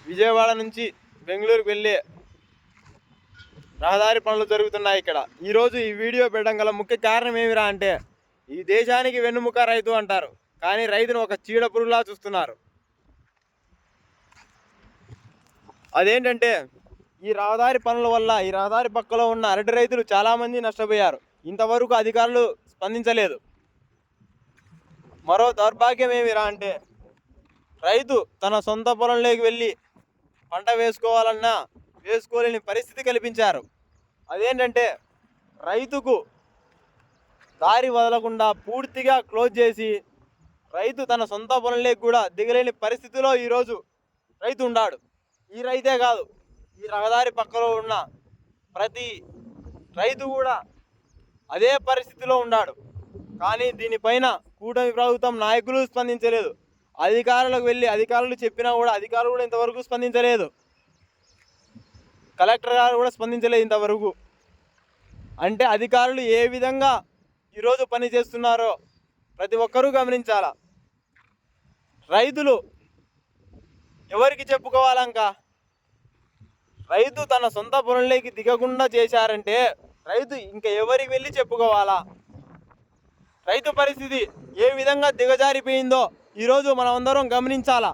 విజయవాడ నుంచి బెంగళూరుకు వెళ్ళే రహదారి పనులు జరుగుతున్నాయి ఇక్కడ. ఈరోజు ఈ వీడియో పెట్టడం గల ముఖ్య కారణం ఏమిరా అంటే, ఈ దేశానికి వెన్నుముక రైతు అంటారు, కానీ రైతును ఒక చీడ పురుగులా చూస్తున్నారు. అదేంటంటే, ఈ రహదారి పనుల వల్ల ఈ రహదారి పక్కలో ఉన్న అరటి రైతులు చాలామంది నష్టపోయారు. ఇంతవరకు అధికారులు స్పందించలేదు. మరో దౌర్భాగ్యం ఏమిరా అంటే, రైతు తన సొంత పొలంలోకి వెళ్ళి పంట వేసుకోవాలన్నా వేసుకోలేని పరిస్థితి కల్పించారు. అదేంటంటే, రైతుకు దారి వదలకుండా పూర్తిగా క్లోజ్ చేసి రైతు తన సొంత పొలంలోకి కూడా దిగలేని పరిస్థితిలో ఈరోజు రైతు ఉన్నాడు. ఈ రైతే కాదు, ఈ రహదారి పక్కలో ఉన్న ప్రతి రైతు కూడా అదే పరిస్థితిలో ఉన్నాడు. కానీ దీనిపైన కూటమి ప్రభుత్వం నాయకులు స్పందించలేదు. అధికారులకు వెళ్ళి అధికారులు చెప్పినా కూడా అధికారులు కూడా ఇంతవరకు స్పందించలేదు. కలెక్టర్ గారు కూడా స్పందించలేదు ఇంతవరకు. అంటే అధికారులు ఏ విధంగా ఈరోజు పని చేస్తున్నారో ప్రతి ఒక్కరూ గమనించాలా. రైతులు ఎవరికి చెప్పుకోవాలంకా? రైతు తన సొంత పొలంలోకి దిగకుండా చేశారంటే రైతు ఇంకా ఎవరికి వెళ్ళి చెప్పుకోవాలా? రైతు పరిస్థితి ఏ విధంగా దిగజారిపోయిందో ఈరోజు మనం అందరం గమనించాలా.